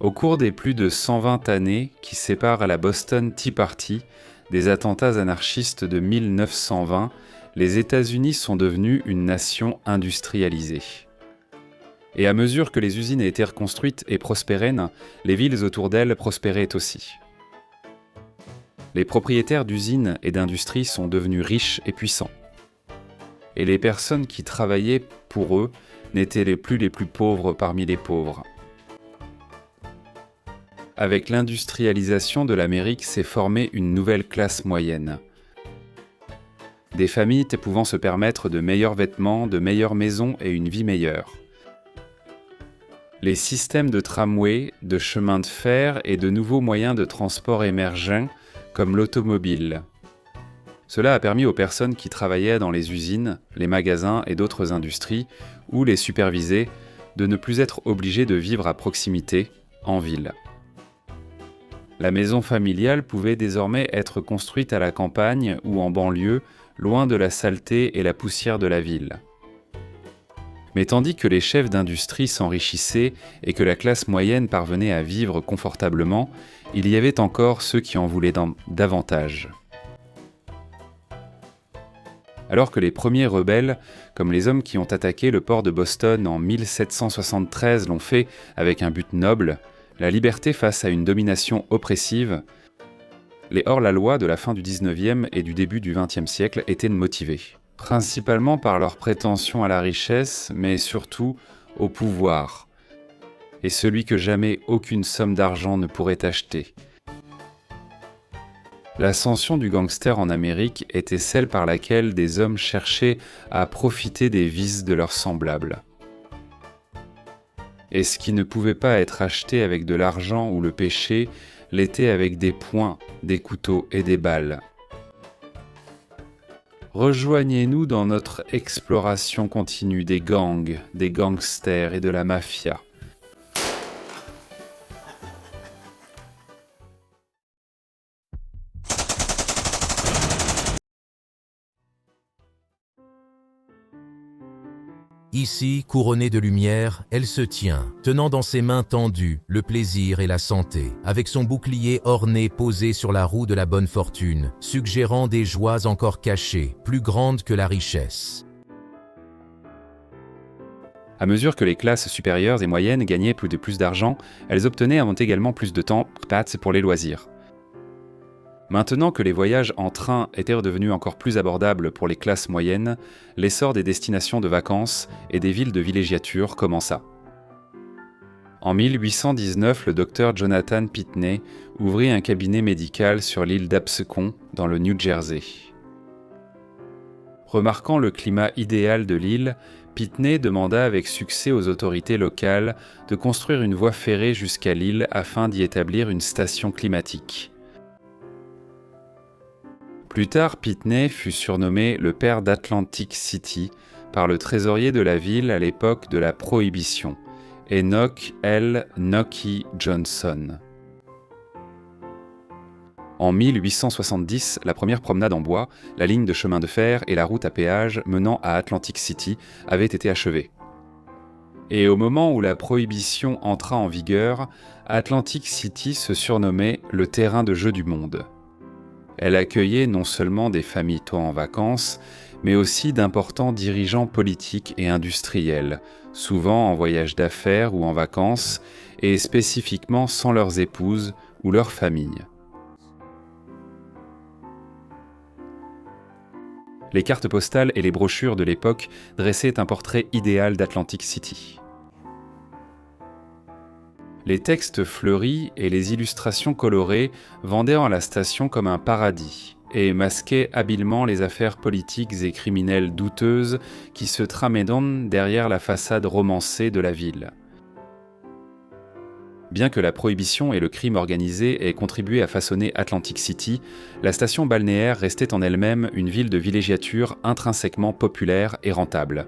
Au cours des plus de 120 années qui séparent la Boston Tea Party des attentats anarchistes de 1920, les États-Unis sont devenus une nation industrialisée. Et à mesure que les usines étaient reconstruites et prospéraient, les villes autour d'elles prospéraient aussi. Les propriétaires d'usines et d'industries sont devenus riches et puissants. Et les personnes qui travaillaient pour eux n'étaient plus les plus pauvres parmi les pauvres. Avec l'industrialisation de l'Amérique s'est formée une nouvelle classe moyenne. Des familles pouvant se permettre de meilleurs vêtements, de meilleures maisons et une vie meilleure. Les systèmes de tramway, de chemins de fer et de nouveaux moyens de transport émergents comme l'automobile. Cela a permis aux personnes qui travaillaient dans les usines, les magasins et d'autres industries, ou les supervisaient, de ne plus être obligés de vivre à proximité, en ville. La maison familiale pouvait désormais être construite à la campagne ou en banlieue, loin de la saleté et la poussière de la ville. Mais tandis que les chefs d'industrie s'enrichissaient et que la classe moyenne parvenait à vivre confortablement, il y avait encore ceux qui en voulaient davantage. Alors que les premiers rebelles, comme les hommes qui ont attaqué le port de Boston en 1773 l'ont fait avec un but noble, la liberté face à une domination oppressive, les hors-la-loi de la fin du XIXe et du début du XXe siècle étaient motivés, principalement par leur prétention à la richesse, mais surtout au pouvoir, et celui que jamais aucune somme d'argent ne pourrait acheter. L'ascension du gangster en Amérique était celle par laquelle des hommes cherchaient à profiter des vices de leurs semblables. Et ce qui ne pouvait pas être acheté avec de l'argent ou le péché, l'était avec des poings, des couteaux et des balles. Rejoignez-nous dans notre exploration continue des gangs, des gangsters et de la mafia. Ici, couronnée de lumière, elle se tient, tenant dans ses mains tendues le plaisir et la santé, avec son bouclier orné posé sur la roue de la bonne fortune, suggérant des joies encore cachées, plus grandes que la richesse. À mesure que les classes supérieures et moyennes gagnaient plus d'argent, elles obtenaient également plus de temps pour les loisirs. Maintenant que les voyages en train étaient redevenus encore plus abordables pour les classes moyennes, l'essor des destinations de vacances et des villes de villégiature commença. En 1819, le docteur Jonathan Pitney ouvrit un cabinet médical sur l'île d'Absecon, dans le New Jersey. Remarquant le climat idéal de l'île, Pitney demanda avec succès aux autorités locales de construire une voie ferrée jusqu'à l'île afin d'y établir une station climatique. Plus tard, Pitney fut surnommé le père d'Atlantic City par le trésorier de la ville à l'époque de la Prohibition, Enoch L. Knocky Johnson. En 1870, la première promenade en bois, la ligne de chemin de fer et la route à péage menant à Atlantic City avaient été achevées. Et au moment où la Prohibition entra en vigueur, Atlantic City se surnommait le terrain de jeu du monde. Elle accueillait non seulement des familles en vacances, mais aussi d'importants dirigeants politiques et industriels, souvent en voyage d'affaires ou en vacances, et spécifiquement sans leurs épouses ou leurs familles. Les cartes postales et les brochures de l'époque dressaient un portrait idéal d'Atlantic City. Les textes fleuris et les illustrations colorées vendaient en la station comme un paradis et masquaient habilement les affaires politiques et criminelles douteuses qui se tramaient derrière la façade romancée de la ville. Bien que la prohibition et le crime organisé aient contribué à façonner Atlantic City, la station balnéaire restait en elle-même une ville de villégiature intrinsèquement populaire et rentable.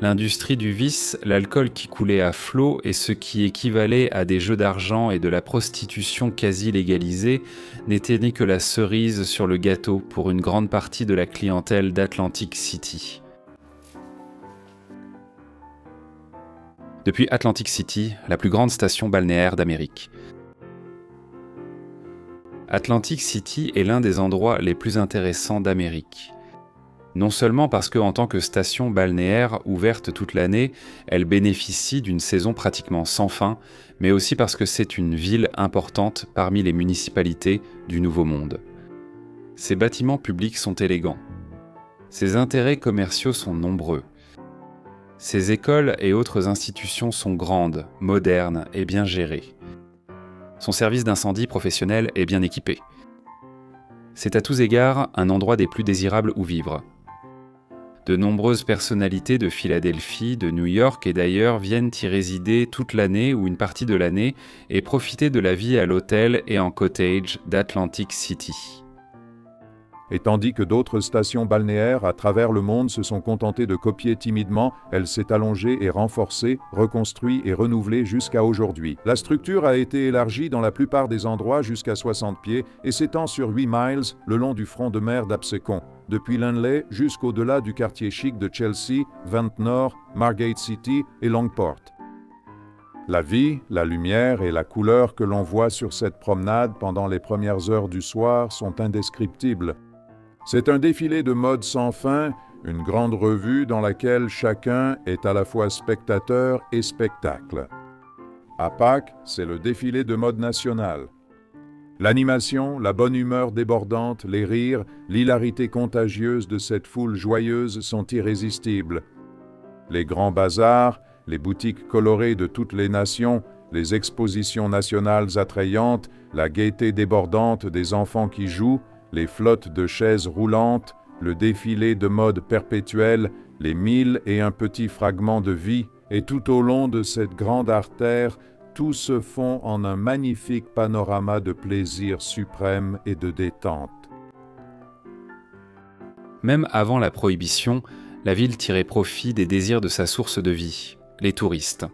L'industrie du vice, l'alcool qui coulait à flot et ce qui équivalait à des jeux d'argent et de la prostitution quasi légalisée n'était ni que la cerise sur le gâteau pour une grande partie de la clientèle d'Atlantic City. depuis Atlantic City, la plus grande station balnéaire d'Amérique. Atlantic City est l'un des endroits les plus intéressants d'Amérique. Non seulement parce qu'en tant que station balnéaire ouverte toute l'année, elle bénéficie d'une saison pratiquement sans fin, mais aussi parce que c'est une ville importante parmi les municipalités du Nouveau Monde. Ses bâtiments publics sont élégants. Ses intérêts commerciaux sont nombreux. Ses écoles et autres institutions sont grandes, modernes et bien gérées. Son service d'incendie professionnel est bien équipé. C'est à tous égards un endroit des plus désirables où vivre. De nombreuses personnalités de Philadelphie, de New York et d'ailleurs viennent y résider toute l'année ou une partie de l'année et profiter de la vie à l'hôtel et en cottage d'Atlantic City. Et tandis que d'autres stations balnéaires à travers le monde se sont contentées de copier timidement, elle s'est allongée et renforcée, reconstruite et renouvelée jusqu'à aujourd'hui. La structure a été élargie dans la plupart des endroits jusqu'à 60 pieds et s'étend sur 8 miles le long du front de mer d'Absecon, depuis Lanley jusqu'au-delà du quartier chic de Chelsea, Ventnor, Margate City et Longport. La vie, la lumière et la couleur que l'on voit sur cette promenade pendant les premières heures du soir sont indescriptibles. C'est un défilé de mode sans fin, une grande revue dans laquelle chacun est à la fois spectateur et spectacle. À Pâques, c'est le défilé de mode national. L'animation, la bonne humeur débordante, les rires, l'hilarité contagieuse de cette foule joyeuse sont irrésistibles. Les grands bazars, les boutiques colorées de toutes les nations, les expositions nationales attrayantes, la gaieté débordante des enfants qui jouent, les flottes de chaises roulantes, le défilé de mode perpétuel, les 1001 petits fragments de vie, et tout au long de cette grande artère, tout se fond en un magnifique panorama de plaisir suprême et de détente. Même avant la prohibition, la ville tirait profit des désirs de sa source de vie, les touristes.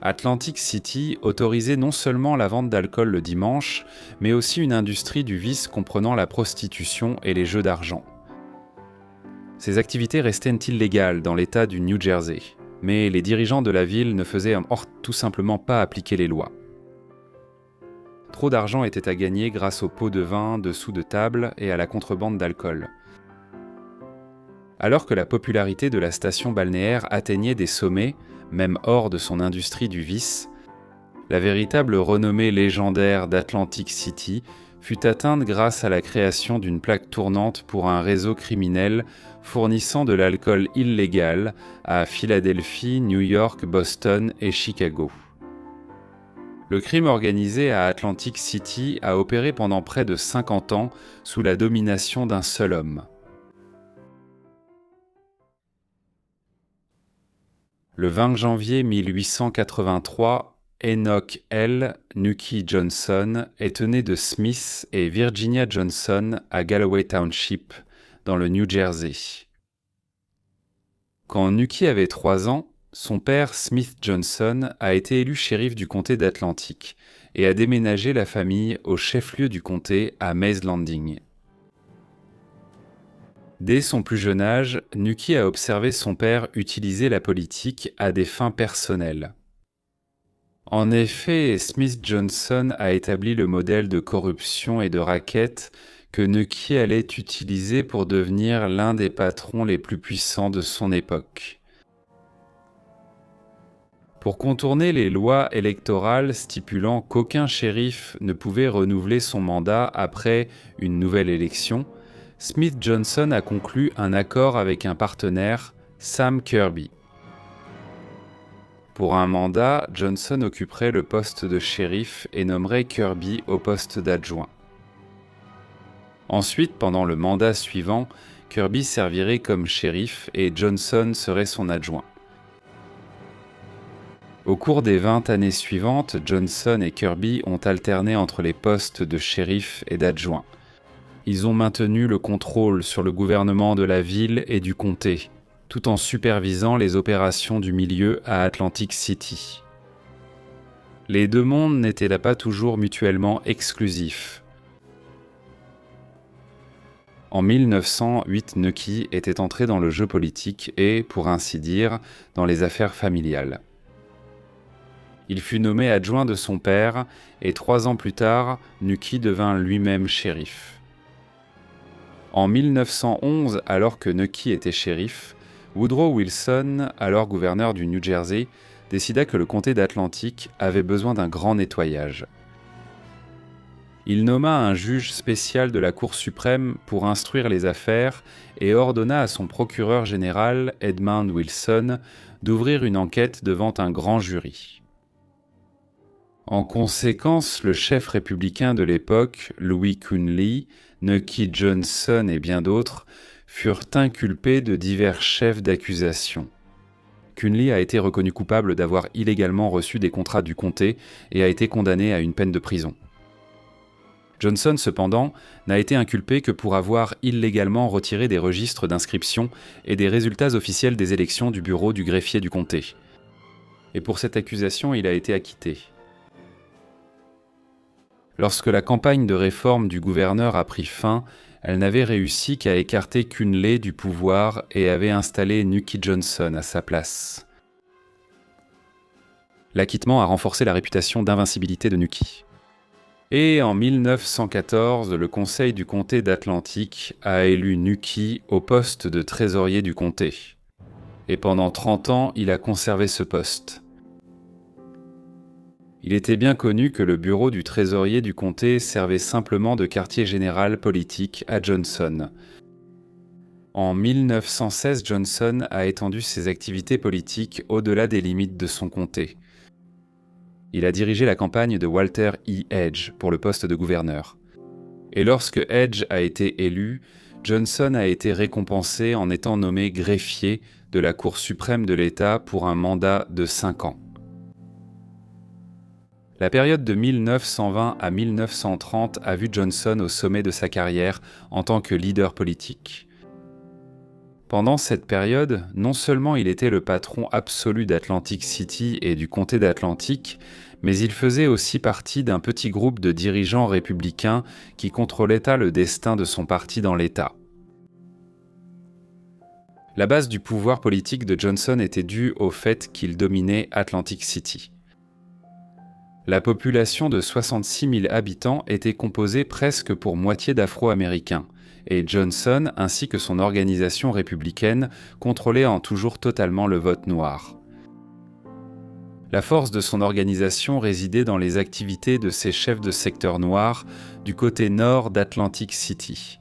Atlantic City autorisait non seulement la vente d'alcool le dimanche, mais aussi une industrie du vice comprenant la prostitution et les jeux d'argent. Ces activités restaient illégales dans l'État du New Jersey, mais les dirigeants de la ville ne faisaient tout simplement pas appliquer les lois. Trop d'argent était à gagner grâce aux pots de vin dessous de table et à la contrebande d'alcool. Alors que la popularité de la station balnéaire atteignait des sommets, même hors de son industrie du vice, la véritable renommée légendaire d'Atlantic City fut atteinte grâce à la création d'une plaque tournante pour un réseau criminel fournissant de l'alcool illégal à Philadelphie, New York, Boston et Chicago. Le crime organisé à Atlantic City a opéré pendant près de 50 ans sous la domination d'un seul homme. Le 20 janvier 1883, Enoch L. Nucky Johnson est né de Smith et Virginia Johnson à Galloway Township, dans le New Jersey. Quand Nucky avait 3 ans, son père Smith Johnson a été élu shérif du comté d'Atlantic et a déménagé la famille au chef-lieu du comté à Mays Landing. Dès son plus jeune âge, Nucky a observé son père utiliser la politique à des fins personnelles. En effet, Smith Johnson a établi le modèle de corruption et de racket que Nucky allait utiliser pour devenir l'un des patrons les plus puissants de son époque. Pour contourner les lois électorales stipulant qu'aucun shérif ne pouvait renouveler son mandat après une nouvelle élection, Smith Johnson a conclu un accord avec un partenaire, Sam Kirby. Pour un mandat, Johnson occuperait le poste de shérif et nommerait Kirby au poste d'adjoint. Ensuite, pendant le mandat suivant, Kirby servirait comme shérif et Johnson serait son adjoint. Au cours des 20 années suivantes, Johnson et Kirby ont alterné entre les postes de shérif et d'adjoint. Ils ont maintenu le contrôle sur le gouvernement de la ville et du comté, tout en supervisant les opérations du milieu à Atlantic City. Les deux mondes n'étaient pas toujours mutuellement exclusifs. En 1908, Nucky était entré dans le jeu politique et, pour ainsi dire, dans les affaires familiales. Il fut nommé adjoint de son père et 3 ans plus tard, Nucky devint lui-même shérif. En 1911, alors que Nucky était shérif, Woodrow Wilson, alors gouverneur du New Jersey, décida que le comté d'Atlantic avait besoin d'un grand nettoyage. Il nomma un juge spécial de la Cour suprême pour instruire les affaires et ordonna à son procureur général, Edmund Wilson, d'ouvrir une enquête devant un grand jury. En conséquence, le chef républicain de l'époque, Louis Cunley, Nucky Johnson et bien d'autres, furent inculpés de divers chefs d'accusation. Cunley a été reconnu coupable d'avoir illégalement reçu des contrats du comté et a été condamné à une peine de prison. Johnson, cependant, n'a été inculpé que pour avoir illégalement retiré des registres d'inscription et des résultats officiels des élections du bureau du greffier du comté. Et pour cette accusation, il a été acquitté. Lorsque la campagne de réforme du gouverneur a pris fin, elle n'avait réussi qu'à écarter Cunley du pouvoir et avait installé Nucky Johnson à sa place. L'acquittement a renforcé la réputation d'invincibilité de Nucky. Et en 1914, le conseil du comté d'Atlantic a élu Nucky au poste de trésorier du comté. Et pendant 30 ans, il a conservé ce poste. Il était bien connu que le bureau du trésorier du comté servait simplement de quartier général politique à Johnson. En 1916, Johnson a étendu ses activités politiques au-delà des limites de son comté. Il a dirigé la campagne de Walter E. Edge pour le poste de gouverneur. Et lorsque Edge a été élu, Johnson a été récompensé en étant nommé greffier de la Cour suprême de l'État pour un mandat de 5 ans. La période de 1920 à 1930 a vu Johnson au sommet de sa carrière en tant que leader politique. Pendant cette période, non seulement il était le patron absolu d'Atlantic City et du comté d'Atlantic, mais il faisait aussi partie d'un petit groupe de dirigeants républicains qui contrôlaient le destin de son parti dans l'État. La base du pouvoir politique de Johnson était due au fait qu'il dominait Atlantic City. La population de 66 000 habitants était composée presque pour moitié d'Afro-Américains, et Johnson ainsi que son organisation républicaine contrôlaient en toujours totalement le vote noir. La force de son organisation résidait dans les activités de ses chefs de secteur noirs du côté nord d'Atlantic City.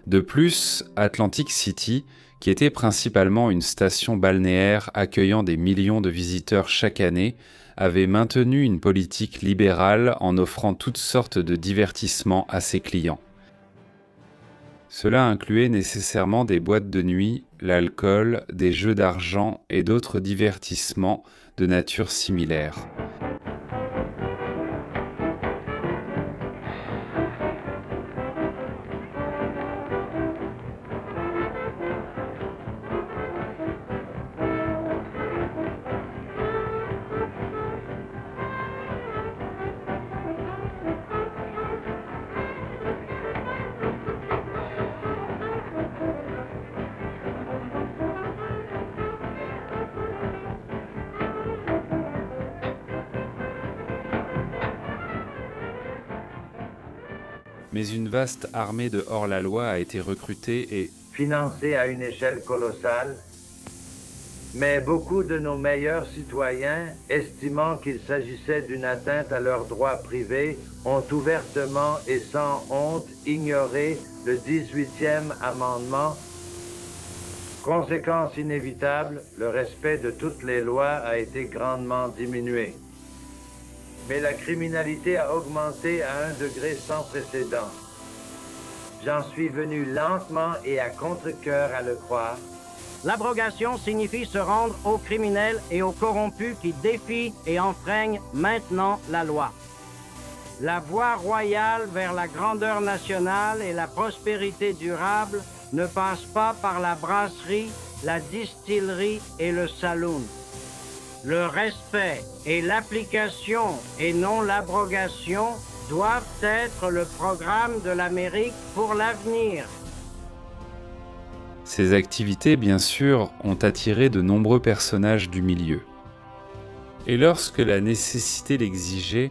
De plus, Atlantic City, qui était principalement une station balnéaire accueillant des millions de visiteurs chaque année, avait maintenu une politique libérale en offrant toutes sortes de divertissements à ses clients. Cela incluait nécessairement des boîtes de nuit, l'alcool, des jeux d'argent et d'autres divertissements de nature similaire. Mais une vaste armée de hors-la-loi a été recrutée et financée à une échelle colossale, mais beaucoup de nos meilleurs citoyens, estimant qu'il s'agissait d'une atteinte à leurs droits privés, ont ouvertement et sans honte ignoré le 18e amendement. Conséquence inévitable, le respect de toutes les lois a été grandement diminué. Mais la criminalité a augmenté à un degré sans précédent. J'en suis venu lentement et à contre-cœur à le croire. L'abrogation signifie se rendre aux criminels et aux corrompus qui défient et enfreignent maintenant la loi. La voie royale vers la grandeur nationale et la prospérité durable ne passe pas par la brasserie, la distillerie et le saloon. Le respect et l'application et non l'abrogation doivent être le programme de l'Amérique pour l'avenir. Ces activités, bien sûr, ont attiré de nombreux personnages du milieu. Et lorsque la nécessité l'exigeait,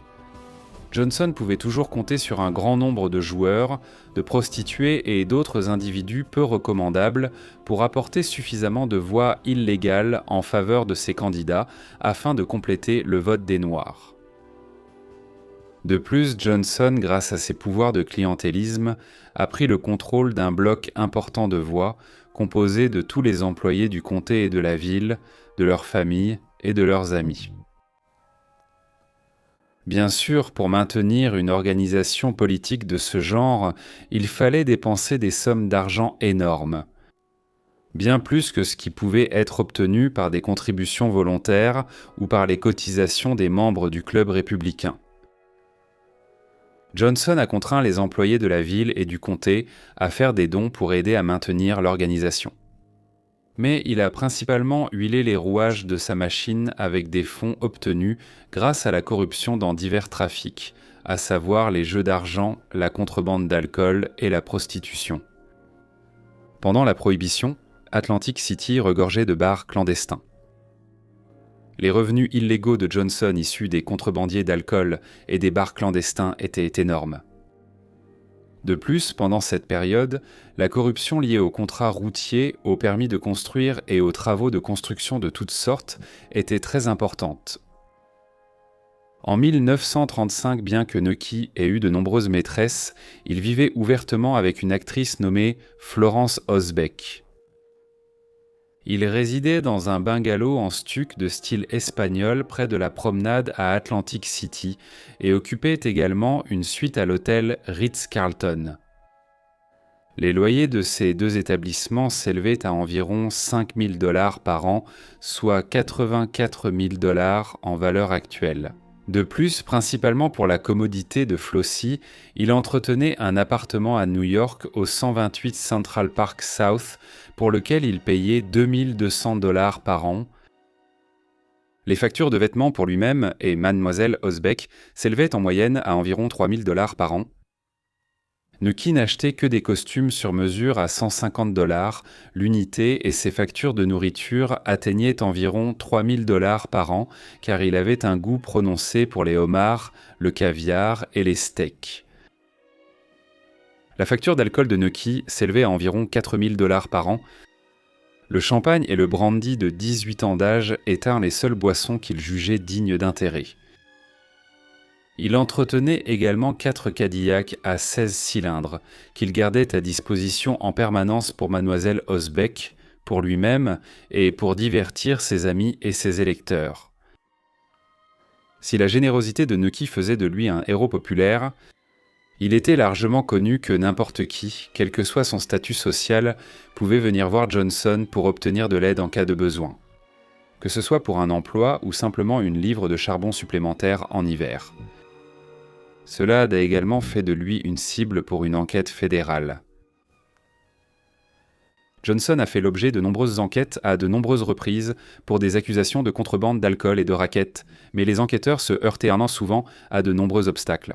Johnson pouvait toujours compter sur un grand nombre de joueurs, de prostituées et d'autres individus peu recommandables pour apporter suffisamment de voix illégales en faveur de ses candidats afin de compléter le vote des Noirs. De plus, Johnson, grâce à ses pouvoirs de clientélisme, a pris le contrôle d'un bloc important de voix composé de tous les employés du comté et de la ville, de leurs familles et de leurs amis. Bien sûr, pour maintenir une organisation politique de ce genre, il fallait dépenser des sommes d'argent énormes, bien plus que ce qui pouvait être obtenu par des contributions volontaires ou par les cotisations des membres du club républicain. Johnson a contraint les employés de la ville et du comté à faire des dons pour aider à maintenir l'organisation. Mais il a principalement huilé les rouages de sa machine avec des fonds obtenus grâce à la corruption dans divers trafics, à savoir les jeux d'argent, la contrebande d'alcool et la prostitution. Pendant la Prohibition, Atlantic City regorgeait de bars clandestins. Les revenus illégaux de Johnson issus des contrebandiers d'alcool et des bars clandestins étaient énormes. De plus, pendant cette période, la corruption liée aux contrats routiers, aux permis de construire et aux travaux de construction de toutes sortes était très importante. En 1935, bien que Nucky ait eu de nombreuses maîtresses, il vivait ouvertement avec une actrice nommée Florence Osbeck. Il résidait dans un bungalow en stuc de style espagnol près de la promenade à Atlantic City et occupait également une suite à l'hôtel Ritz-Carlton. Les loyers de ces deux établissements s'élevaient à environ $5 000 par an, soit $84 000 en valeur actuelle. De plus, principalement pour la commodité de Flossie, il entretenait un appartement à New York au 128 Central Park South pour lequel il payait $2 200 par an. Les factures de vêtements pour lui-même et Mademoiselle Osbeck s'élevaient en moyenne à environ $3 000 par an. Nucky n'achetait que des costumes sur mesure à $150 l'unité et ses factures de nourriture atteignaient environ $3 000 par an car il avait un goût prononcé pour les homards, le caviar et les steaks. La facture d'alcool de Nucky s'élevait à environ $4 000 par an. Le champagne et le brandy de 18 ans d'âge étaient les seules boissons qu'il jugeait dignes d'intérêt. Il entretenait également 4 Cadillacs à 16 cylindres, qu'il gardait à disposition en permanence pour Mademoiselle Osbeck, pour lui-même et pour divertir ses amis et ses électeurs. Si la générosité de Nucky faisait de lui un héros populaire, il était largement connu que n'importe qui, quel que soit son statut social, pouvait venir voir Johnson pour obtenir de l'aide en cas de besoin, que ce soit pour un emploi ou simplement une livre de charbon supplémentaire en hiver. Cela a également fait de lui une cible pour une enquête fédérale. Johnson a fait l'objet de nombreuses enquêtes à de nombreuses reprises pour des accusations de contrebande d'alcool et de racket, mais les enquêteurs se heurtaient souvent à de nombreux obstacles.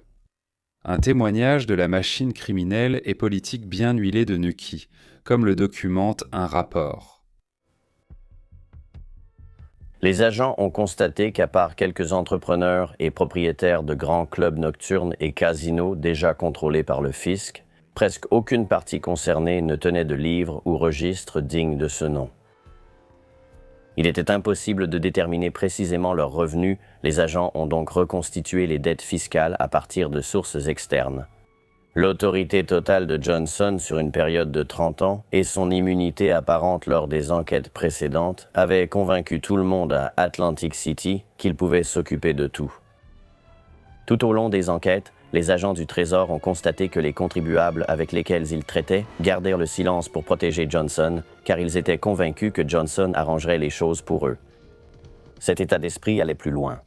Un témoignage de la machine criminelle et politique bien huilée de Nucky, comme le documente un rapport. Les agents ont constaté qu'à part quelques entrepreneurs et propriétaires de grands clubs nocturnes et casinos déjà contrôlés par le fisc, presque aucune partie concernée ne tenait de livre ou registre digne de ce nom. Il était impossible de déterminer précisément leurs revenus, les agents ont donc reconstitué les dettes fiscales à partir de sources externes. L'autorité totale de Johnson sur une période de 30 ans et son immunité apparente lors des enquêtes précédentes avaient convaincu tout le monde à Atlantic City qu'il pouvait s'occuper de tout. Tout au long des enquêtes, les agents du Trésor ont constaté que les contribuables avec lesquels ils traitaient gardèrent le silence pour protéger Johnson, car ils étaient convaincus que Johnson arrangerait les choses pour eux. Cet état d'esprit allait plus loin.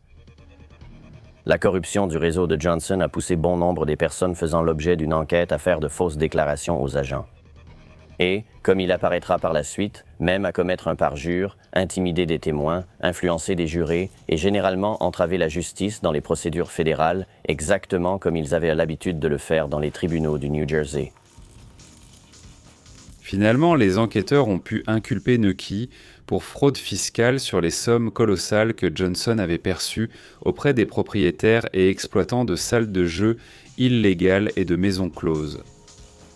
La corruption du réseau de Johnson a poussé bon nombre des personnes faisant l'objet d'une enquête à faire de fausses déclarations aux agents. Et, comme il apparaîtra par la suite, même à commettre un parjure, intimider des témoins, influencer des jurés et généralement entraver la justice dans les procédures fédérales, exactement comme ils avaient l'habitude de le faire dans les tribunaux du New Jersey. Finalement, les enquêteurs ont pu inculper Nucky pour fraude fiscale sur les sommes colossales que Johnson avait perçues auprès des propriétaires et exploitants de salles de jeu illégales et de maisons closes.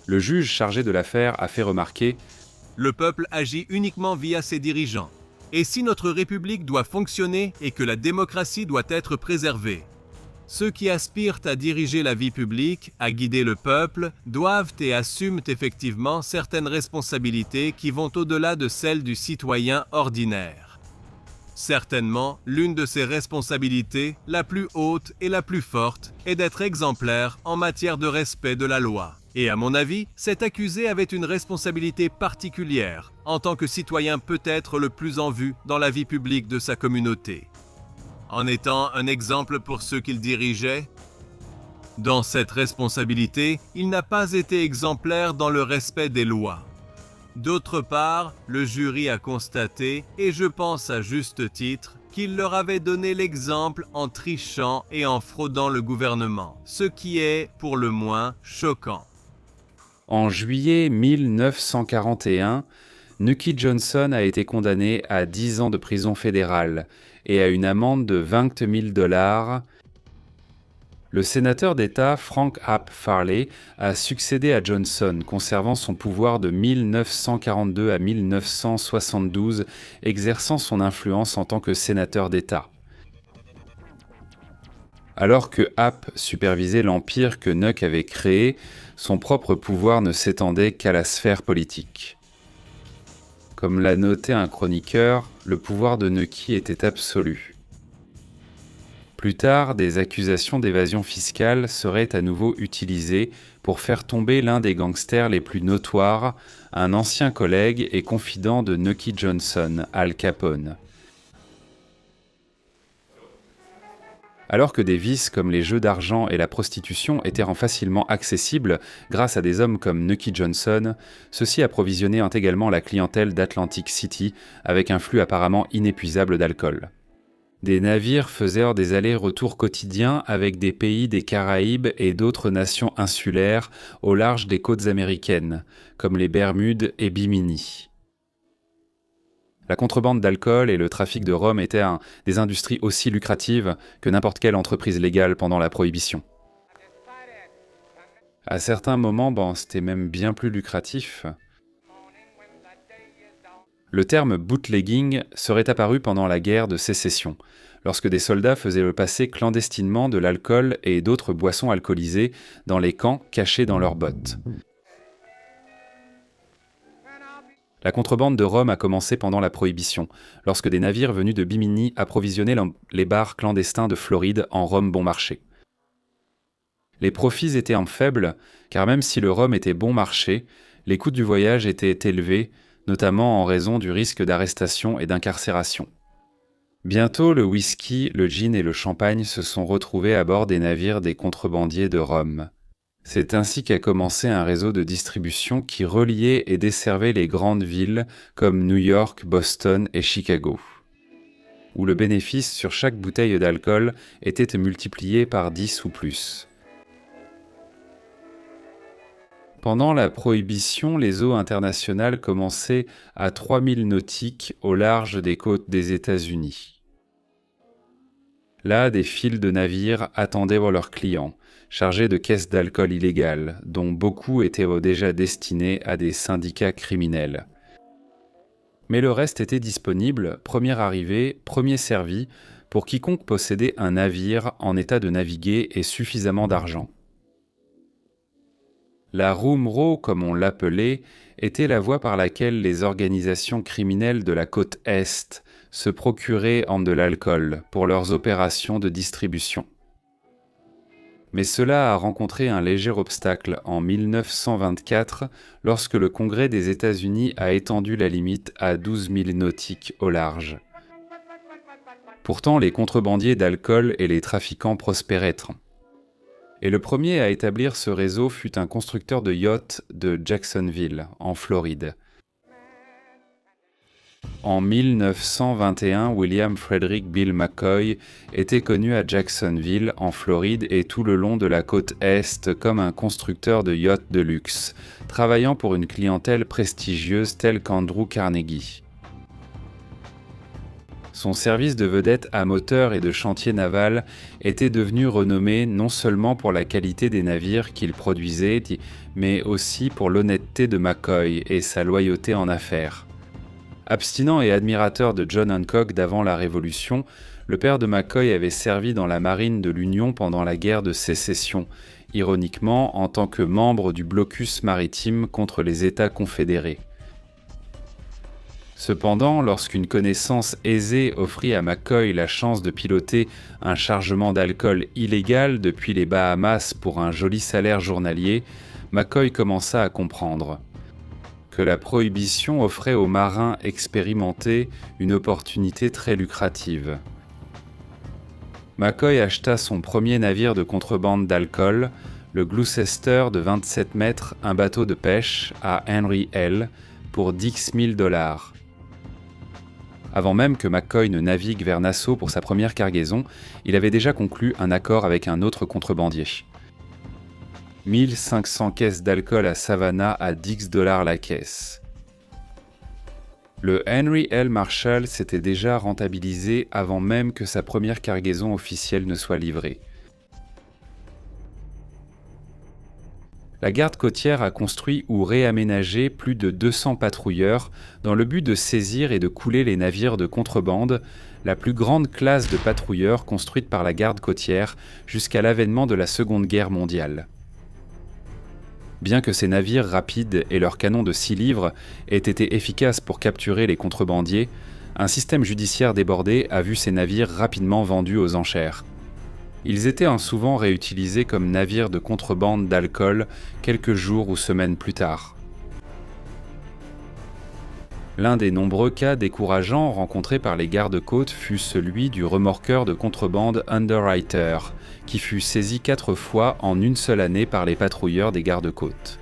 Le juge chargé de l'affaire a fait remarquer « Le peuple agit uniquement via ses dirigeants. Et si notre République doit fonctionner et que la démocratie doit être préservée, ceux qui aspirent à diriger la vie publique, à guider le peuple, doivent et assument effectivement certaines responsabilités qui vont au-delà de celles du citoyen ordinaire. Certainement, l'une de ces responsabilités, la plus haute et la plus forte, est d'être exemplaire en matière de respect de la loi. Et à mon avis, cet accusé avait une responsabilité particulière en tant que citoyen peut-être le plus en vue dans la vie publique de sa communauté. En étant un exemple pour ceux qu'il dirigeait, dans cette responsabilité, il n'a pas été exemplaire dans le respect des lois. D'autre part, le jury a constaté, et je pense à juste titre, qu'il leur avait donné l'exemple en trichant et en fraudant le gouvernement, ce qui est, pour le moins, choquant. En juillet 1941, Nucky Johnson a été condamné à 10 ans de prison fédérale et à une amende de $20 000. Le sénateur d'État Frank Ap Farley a succédé à Johnson, conservant son pouvoir de 1942 à 1972, exerçant son influence en tant que sénateur d'État. Alors que Ap supervisait l'empire que Nuck avait créé, son propre pouvoir ne s'étendait qu'à la sphère politique. Comme l'a noté un chroniqueur, le pouvoir de Nucky était absolu. Plus tard, des accusations d'évasion fiscale seraient à nouveau utilisées pour faire tomber l'un des gangsters les plus notoires, un ancien collègue et confident de Nucky Johnson, Al Capone. Alors que des vices comme les jeux d'argent et la prostitution étaient facilement accessibles grâce à des hommes comme Nucky Johnson, ceux-ci approvisionnaient également la clientèle d'Atlantic City avec un flux apparemment inépuisable d'alcool. Des navires faisaient des allers-retours quotidiens avec des pays des Caraïbes et d'autres nations insulaires au large des côtes américaines, comme les Bermudes et Bimini. La contrebande d'alcool et le trafic de rhum étaient des industries aussi lucratives que n'importe quelle entreprise légale pendant la Prohibition. À certains moments, c'était même bien plus lucratif. Le terme « bootlegging » serait apparu pendant la guerre de Sécession, lorsque des soldats faisaient le passer clandestinement de l'alcool et d'autres boissons alcoolisées dans les camps cachés dans leurs bottes. La contrebande de rhum a commencé pendant la Prohibition, lorsque des navires venus de Bimini approvisionnaient les bars clandestins de Floride en rhum bon marché. Les profits étaient faibles, car même si le rhum était bon marché, les coûts du voyage étaient élevés, notamment en raison du risque d'arrestation et d'incarcération. Bientôt, le whisky, le gin et le champagne se sont retrouvés à bord des navires des contrebandiers de rhum. C'est ainsi qu'a commencé un réseau de distribution qui reliait et desservait les grandes villes comme New York, Boston et Chicago, où le bénéfice sur chaque bouteille d'alcool était multiplié par 10 ou plus. Pendant la Prohibition, les eaux internationales commençaient à 3000 nautiques au large des côtes des États-Unis. Là, des files de navires attendaient leurs clients, chargés de caisses d'alcool illégales, dont beaucoup étaient déjà destinés à des syndicats criminels. Mais le reste était disponible, premier arrivé, premier servi, pour quiconque possédait un navire en état de naviguer et suffisamment d'argent. La Room Row, comme on l'appelait, était la voie par laquelle les organisations criminelles de la côte Est se procuraient de l'alcool pour leurs opérations de distribution. Mais cela a rencontré un léger obstacle en 1924 lorsque le Congrès des États-Unis a étendu la limite à 12 000 nautiques au large. Pourtant, les contrebandiers d'alcool et les trafiquants prospéraient. Et le premier à établir ce réseau fut un constructeur de yachts de Jacksonville, en Floride. En 1921, William Frederick Bill McCoy était connu à Jacksonville, en Floride et tout le long de la côte Est comme un constructeur de yachts de luxe, travaillant pour une clientèle prestigieuse telle qu'Andrew Carnegie. Son service de vedette à moteur et de chantier naval était devenu renommé non seulement pour la qualité des navires qu'il produisait, mais aussi pour l'honnêteté de McCoy et sa loyauté en affaires. Abstinent et admirateur de John Hancock d'avant la Révolution, le père de McCoy avait servi dans la marine de l'Union pendant la guerre de Sécession, ironiquement en tant que membre du blocus maritime contre les États confédérés. Cependant, lorsqu'une connaissance aisée offrit à McCoy la chance de piloter un chargement d'alcool illégal depuis les Bahamas pour un joli salaire journalier, McCoy commença à comprendre que la prohibition offrait aux marins expérimentés une opportunité très lucrative. McCoy acheta son premier navire de contrebande d'alcool, le Gloucester de 27 mètres, un bateau de pêche, à Henry L., pour $10 000. Avant même que McCoy ne navigue vers Nassau pour sa première cargaison, il avait déjà conclu un accord avec un autre contrebandier. 1500 caisses d'alcool à Savannah à $10 la caisse. Le Henry L. Marshall s'était déjà rentabilisé avant même que sa première cargaison officielle ne soit livrée. La garde côtière a construit ou réaménagé plus de 200 patrouilleurs dans le but de saisir et de couler les navires de contrebande, la plus grande classe de patrouilleurs construite par la garde côtière jusqu'à l'avènement de la Seconde Guerre mondiale. Bien que ces navires rapides et leurs canons de 6 livres aient été efficaces pour capturer les contrebandiers, un système judiciaire débordé a vu ces navires rapidement vendus aux enchères. Ils étaient souvent réutilisés comme navires de contrebande d'alcool quelques jours ou semaines plus tard. L'un des nombreux cas décourageants rencontrés par les gardes-côtes fut celui du remorqueur de contrebande Underwriter, qui fut saisi 4 fois en une seule année par les patrouilleurs des gardes-côtes.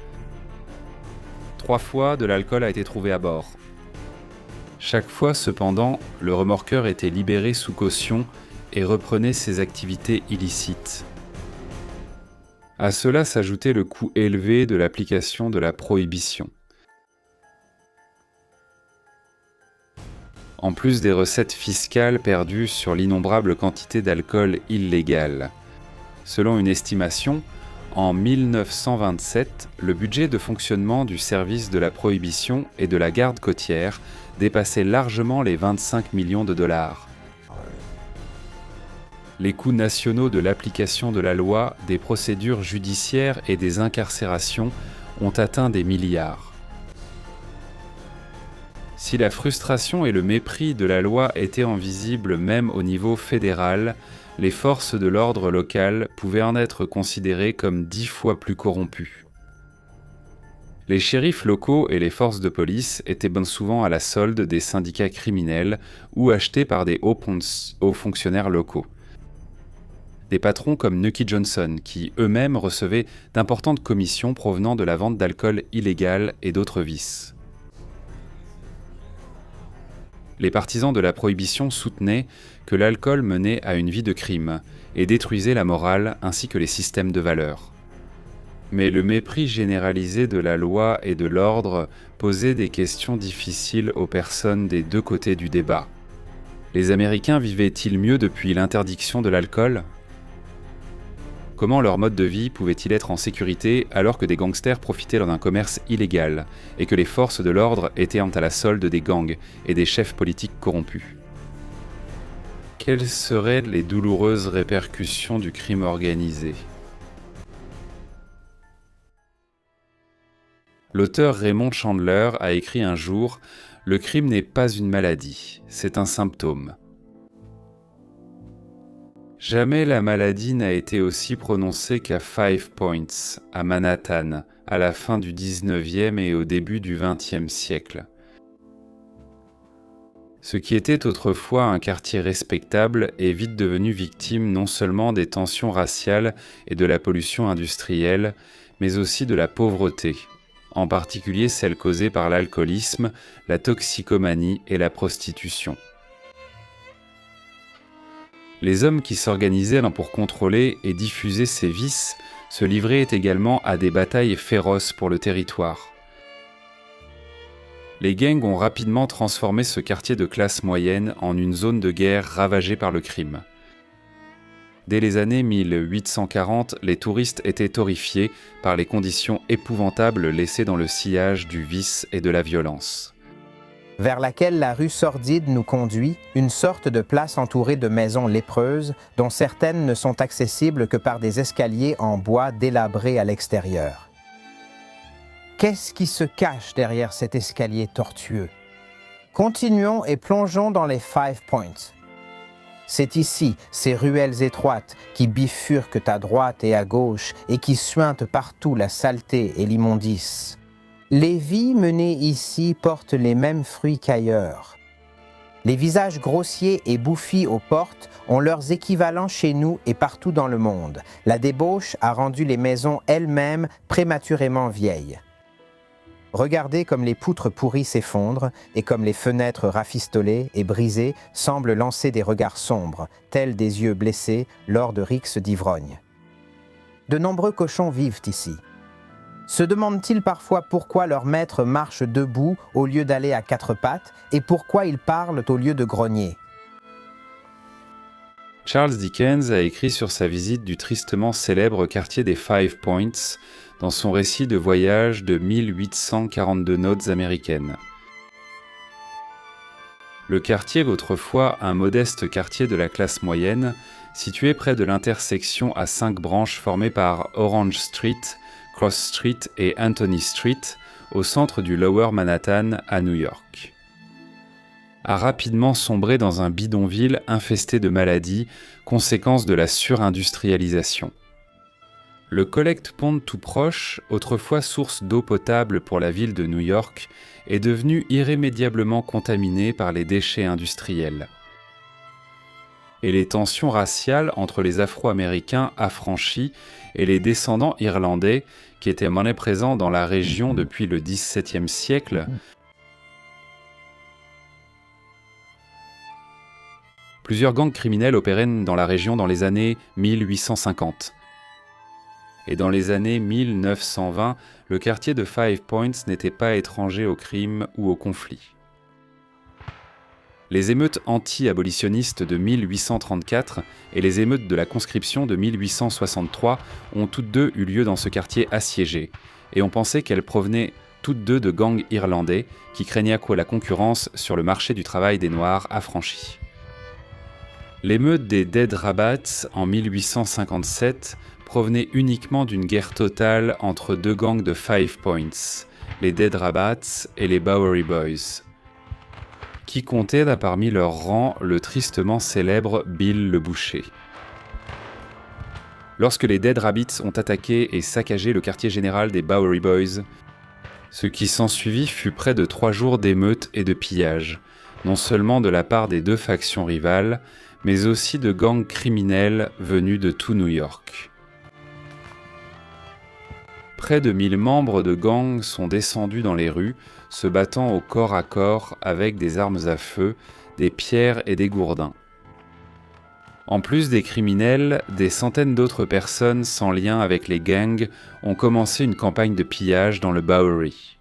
3 fois, de l'alcool a été trouvé à bord. Chaque fois, cependant, le remorqueur était libéré sous caution et reprenait ses activités illicites. À cela s'ajoutait le coût élevé de l'application de la prohibition. En plus des recettes fiscales perdues sur l'innombrable quantité d'alcool illégal. Selon une estimation, en 1927, le budget de fonctionnement du service de la prohibition et de la garde côtière dépassait largement les 25 millions de dollars. Les coûts nationaux de l'application de la loi, des procédures judiciaires et des incarcérations ont atteint des milliards. Si la frustration et le mépris de la loi étaient visibles même au niveau fédéral, les forces de l'ordre local pouvaient en être considérées comme 10 fois plus corrompues. Les shérifs locaux et les forces de police étaient bien souvent à la solde des syndicats criminels ou achetés par des hauts fonctionnaires locaux. Des patrons comme Nucky Johnson, qui eux-mêmes recevaient d'importantes commissions provenant de la vente d'alcool illégal et d'autres vices. Les partisans de la prohibition soutenaient que l'alcool menait à une vie de crime et détruisait la morale ainsi que les systèmes de valeurs. Mais le mépris généralisé de la loi et de l'ordre posait des questions difficiles aux personnes des deux côtés du débat. Les Américains vivaient-ils mieux depuis l'interdiction de l'alcool ? Comment leur mode de vie pouvait-il être en sécurité alors que des gangsters profitaient d'un commerce illégal et que les forces de l'ordre étaient à la solde des gangs et des chefs politiques corrompus ? Quelles seraient les douloureuses répercussions du crime organisé ? L'auteur Raymond Chandler a écrit un jour « Le crime n'est pas une maladie, c'est un symptôme ». Jamais la maladie n'a été aussi prononcée qu'à Five Points, à Manhattan, à la fin du XIXe et au début du XXe siècle. Ce qui était autrefois un quartier respectable est vite devenu victime non seulement des tensions raciales et de la pollution industrielle, mais aussi de la pauvreté, en particulier celles causées par l'alcoolisme, la toxicomanie et la prostitution. Les hommes qui s'organisaient pour contrôler et diffuser ces vices se livraient également à des batailles féroces pour le territoire. Les gangs ont rapidement transformé ce quartier de classe moyenne en une zone de guerre ravagée par le crime. Dès les années 1840, les touristes étaient horrifiés par les conditions épouvantables laissées dans le sillage du vice et de la violence. Vers laquelle la rue sordide nous conduit, une sorte de place entourée de maisons lépreuses, dont certaines ne sont accessibles que par des escaliers en bois délabrés à l'extérieur. Qu'est-ce qui se cache derrière cet escalier tortueux? Continuons et plongeons dans les Five Points. C'est ici, ces ruelles étroites qui bifurquent à droite et à gauche et qui suintent partout la saleté et l'immondice. Les vies menées ici portent les mêmes fruits qu'ailleurs. Les visages grossiers et bouffis aux portes ont leurs équivalents chez nous et partout dans le monde. La débauche a rendu les maisons elles-mêmes prématurément vieilles. Regardez comme les poutres pourries s'effondrent et comme les fenêtres rafistolées et brisées semblent lancer des regards sombres, tels des yeux blessés lors de rixes d'ivrogne. De nombreux cochons vivent ici. Se demandent-ils parfois pourquoi leur maître marche debout au lieu d'aller à quatre pattes et pourquoi ils parlent au lieu de grogner? Charles Dickens a écrit sur sa visite du tristement célèbre quartier des Five Points dans son récit de voyage de 1842 notes américaines. Le quartier est autrefois un modeste quartier de la classe moyenne, situé près de l'intersection à 5 branches formée par Orange Street, Cross Street et Anthony Street, au centre du Lower Manhattan à New York. A rapidement sombré dans un bidonville infesté de maladies, conséquence de la surindustrialisation. Le Collect Pond tout proche, autrefois source d'eau potable pour la ville de New York, est devenu irrémédiablement contaminé par les déchets industriels. Et les tensions raciales entre les Afro-Américains affranchis et les descendants irlandais, qui étaient présents dans la région depuis le XVIIe siècle, plusieurs gangs criminels opéraient dans la région dans les années 1850. Et dans les années 1920, le quartier de Five Points n'était pas étranger au crime ou au conflit. Les émeutes anti-abolitionnistes de 1834 et les émeutes de la conscription de 1863 ont toutes deux eu lieu dans ce quartier assiégé, et on pensait qu'elles provenaient toutes deux de gangs irlandais qui craignaient la concurrence sur le marché du travail des Noirs affranchis. L'émeute des Dead Rabbits en 1857 provenait uniquement d'une guerre totale entre deux gangs de Five Points, les Dead Rabbits et les Bowery Boys, qui comptaient parmi leurs rangs le tristement célèbre Bill le Boucher. Lorsque les Dead Rabbits ont attaqué et saccagé le quartier général des Bowery Boys, ce qui s'ensuivit fut près de 3 jours d'émeutes et de pillages, non seulement de la part des deux factions rivales, mais aussi de gangs criminels venus de tout New York. Près de 1000 membres de gangs sont descendus dans les rues, se battant au corps à corps avec des armes à feu, des pierres et des gourdins. En plus des criminels, des centaines d'autres personnes sans lien avec les gangs ont commencé une campagne de pillage dans le Bowery.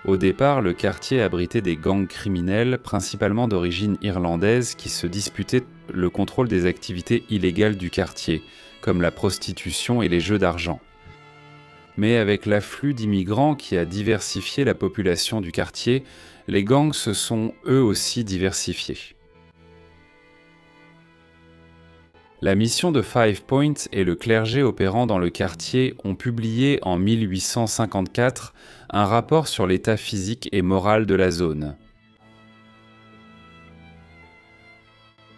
Au départ, le quartier abritait des gangs criminels, principalement d'origine irlandaise, qui se disputaient le contrôle des activités illégales du quartier, comme la prostitution et les jeux d'argent. Mais avec l'afflux d'immigrants qui a diversifié la population du quartier, les gangs se sont eux aussi diversifiés. La mission de Five Points et le clergé opérant dans le quartier ont publié en 1854 un rapport sur l'état physique et moral de la zone.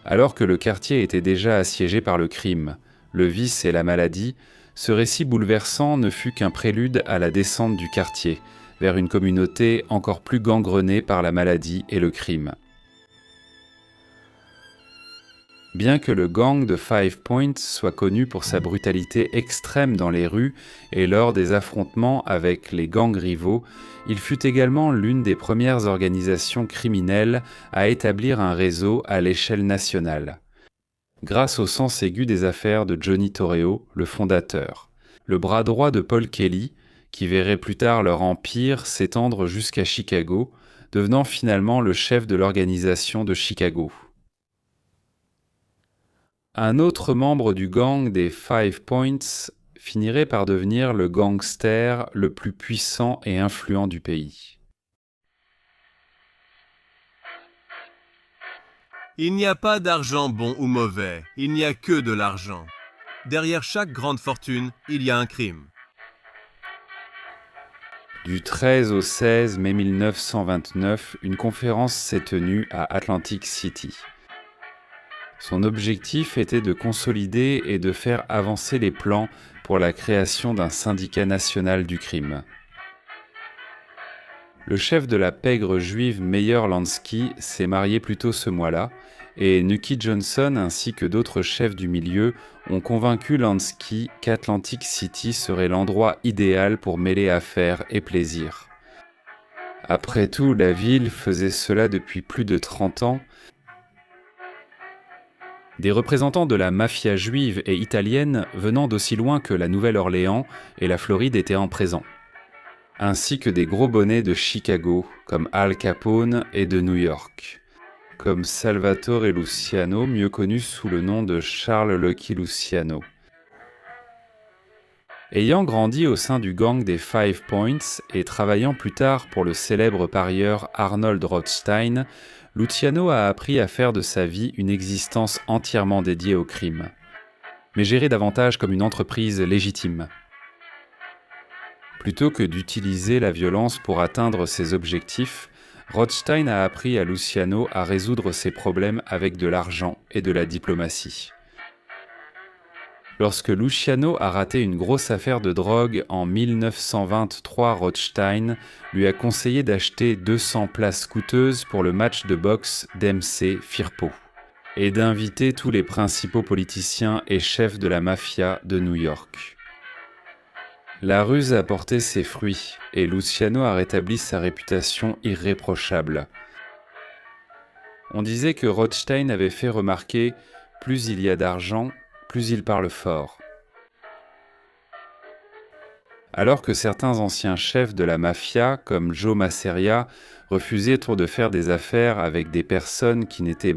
Alors que le quartier était déjà assiégé par le crime, le vice et la maladie, ce récit bouleversant ne fut qu'un prélude à la descente du quartier, vers une communauté encore plus gangrenée par la maladie et le crime. Bien que le gang de Five Points soit connu pour sa brutalité extrême dans les rues et lors des affrontements avec les gangs rivaux, il fut également l'une des premières organisations criminelles à établir un réseau à l'échelle nationale. Grâce au sens aigu des affaires de Johnny Torrio, le fondateur, le bras droit de Paul Kelly, qui verrait plus tard leur empire s'étendre jusqu'à Chicago, devenant finalement le chef de l'organisation de Chicago. Un autre membre du gang des Five Points finirait par devenir le gangster le plus puissant et influent du pays. Il n'y a pas d'argent bon ou mauvais, il n'y a que de l'argent. Derrière chaque grande fortune, il y a un crime. Du 13 au 16 mai 1929, une conférence s'est tenue à Atlantic City. Son objectif était de consolider et de faire avancer les plans pour la création d'un syndicat national du crime. Le chef de la pègre juive Meyer Lansky s'est marié plus tôt ce mois-là, et Nucky Johnson ainsi que d'autres chefs du milieu ont convaincu Lansky qu'Atlantic City serait l'endroit idéal pour mêler affaires et plaisir. Après tout, la ville faisait cela depuis plus de 30 ans. Des représentants de la mafia juive et italienne venant d'aussi loin que la Nouvelle-Orléans et la Floride étaient en présent, ainsi que des gros bonnets de Chicago, comme Al Capone, et de New York, comme Salvatore Luciano, mieux connu sous le nom de Charles Lucky Luciano. Ayant grandi au sein du gang des Five Points et travaillant plus tard pour le célèbre parieur Arnold Rothstein, Luciano a appris à faire de sa vie une existence entièrement dédiée au crime, mais gérée davantage comme une entreprise légitime. Plutôt que d'utiliser la violence pour atteindre ses objectifs, Rothstein a appris à Luciano à résoudre ses problèmes avec de l'argent et de la diplomatie. Lorsque Luciano a raté une grosse affaire de drogue en 1923, Rothstein lui a conseillé d'acheter 200 places coûteuses pour le match de boxe Dempsey-Firpo et d'inviter tous les principaux politiciens et chefs de la mafia de New York. La ruse a porté ses fruits et Luciano a rétabli sa réputation irréprochable. On disait que Rothstein avait fait remarquer « plus il y a d'argent, plus il parle fort ». Alors que certains anciens chefs de la mafia, comme Joe Masseria, refusaient de faire des affaires avec des personnes qui n'étaient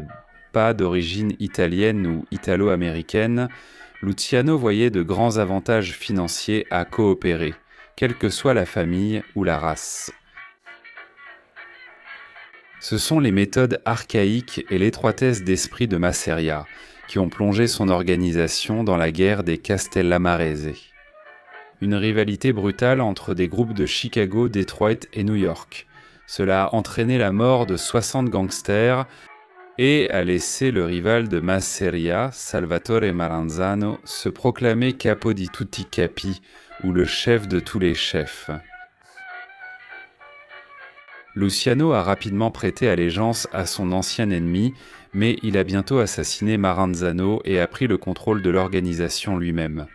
pas d'origine italienne ou italo-américaine, Luciano voyait de grands avantages financiers à coopérer, quelle que soit la famille ou la race. Ce sont les méthodes archaïques et l'étroitesse d'esprit de Masseria qui ont plongé son organisation dans la guerre des Castellamarese. Une rivalité brutale entre des groupes de Chicago, Detroit et New York. Cela a entraîné la mort de 60 gangsters et a laissé le rival de Masseria, Salvatore Maranzano, se proclamer capo di tutti capi, ou le chef de tous les chefs. Luciano a rapidement prêté allégeance à son ancien ennemi, mais il a bientôt assassiné Maranzano et a pris le contrôle de l'organisation lui-même.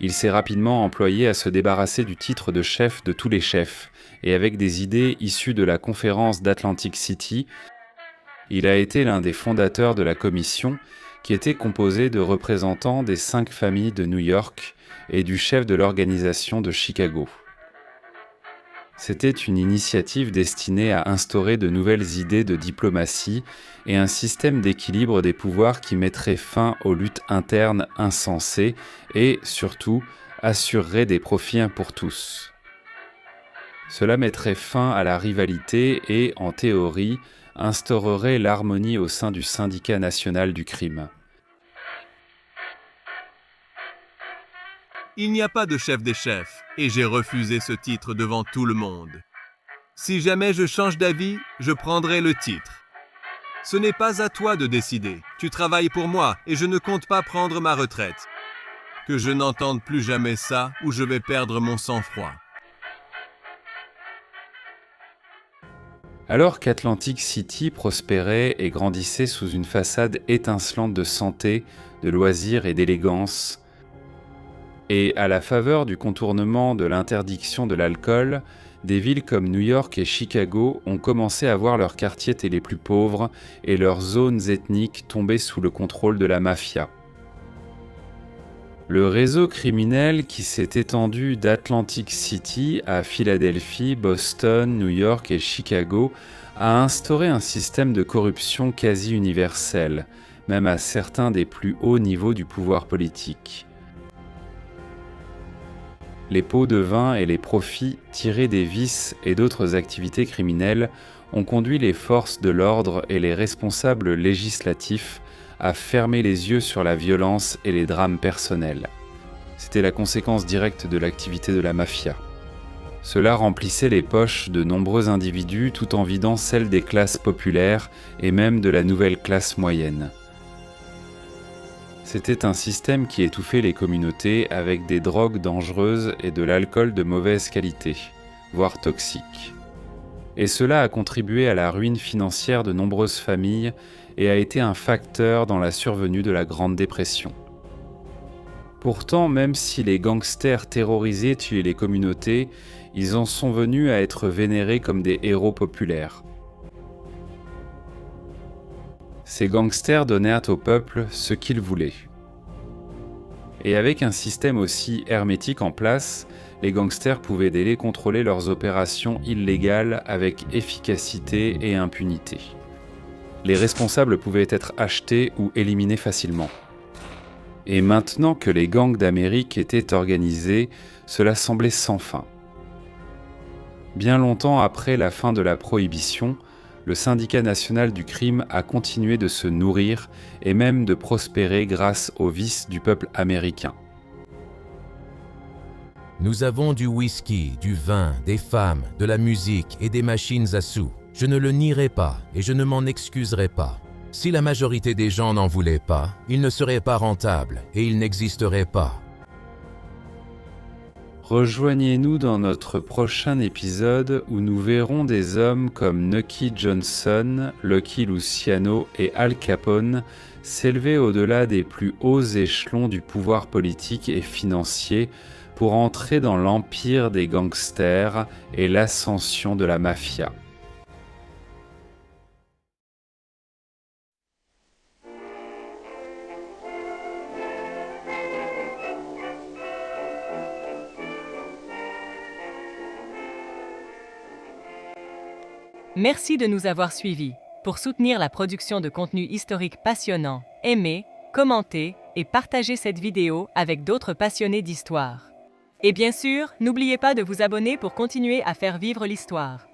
Il s'est rapidement employé à se débarrasser du titre de chef de tous les chefs, et avec des idées issues de la conférence d'Atlantic City, il a été l'un des fondateurs de la commission, qui était composée de représentants des 5 familles de New York et du chef de l'organisation de Chicago. C'était une initiative destinée à instaurer de nouvelles idées de diplomatie et un système d'équilibre des pouvoirs qui mettrait fin aux luttes internes insensées et, surtout, assurerait des profits pour tous. Cela mettrait fin à la rivalité et, en théorie, instaurerait l'harmonie au sein du syndicat national du crime. Il n'y a pas de chef des chefs, et j'ai refusé ce titre devant tout le monde. Si jamais je change d'avis, je prendrai le titre. Ce n'est pas à toi de décider. Tu travailles pour moi, et je ne compte pas prendre ma retraite. Que je n'entende plus jamais ça, ou je vais perdre mon sang-froid. Alors qu'Atlantic City prospérait et grandissait sous une façade étincelante de santé, de loisirs et d'élégance, et à la faveur du contournement de l'interdiction de l'alcool, des villes comme New York et Chicago ont commencé à voir leurs quartiers les plus pauvres et leurs zones ethniques tomber sous le contrôle de la mafia. Le réseau criminel qui s'est étendu d'Atlantic City à Philadelphie, Boston, New York et Chicago a instauré un système de corruption quasi universel, même à certains des plus hauts niveaux du pouvoir politique. Les pots de vin et les profits tirés des vices et d'autres activités criminelles ont conduit les forces de l'ordre et les responsables législatifs à fermer les yeux sur la violence et les drames personnels. C'était la conséquence directe de l'activité de la mafia. Cela remplissait les poches de nombreux individus tout en vidant celles des classes populaires et même de la nouvelle classe moyenne. C'était un système qui étouffait les communautés avec des drogues dangereuses et de l'alcool de mauvaise qualité, voire toxique. Et cela a contribué à la ruine financière de nombreuses familles et a été un facteur dans la survenue de la Grande Dépression. Pourtant, même si les gangsters terrorisaient tuaient les communautés, ils en sont venus à être vénérés comme des héros populaires. Ces gangsters donnèrent au peuple ce qu'il voulait. Et avec un système aussi hermétique en place, les gangsters pouvaient contrôler leurs opérations illégales avec efficacité et impunité. Les responsables pouvaient être achetés ou éliminés facilement. Et maintenant que les gangs d'Amérique étaient organisés, cela semblait sans fin. Bien longtemps après la fin de la prohibition, le syndicat national du crime a continué de se nourrir et même de prospérer grâce aux vices du peuple américain. Nous avons du whisky, du vin, des femmes, de la musique et des machines à sous. Je ne le nierai pas et je ne m'en excuserai pas. Si la majorité des gens n'en voulaient pas, ils ne seraient pas rentables et ils n'existeraient pas. Rejoignez-nous dans notre prochain épisode où nous verrons des hommes comme Nucky Johnson, Lucky Luciano et Al Capone s'élever au-delà des plus hauts échelons du pouvoir politique et financier pour entrer dans l'empire des gangsters et l'ascension de la mafia. Merci de nous avoir suivis. Pour soutenir la production de contenu historique passionnant, aimez, commentez et partagez cette vidéo avec d'autres passionnés d'histoire. Et bien sûr, n'oubliez pas de vous abonner pour continuer à faire vivre l'histoire.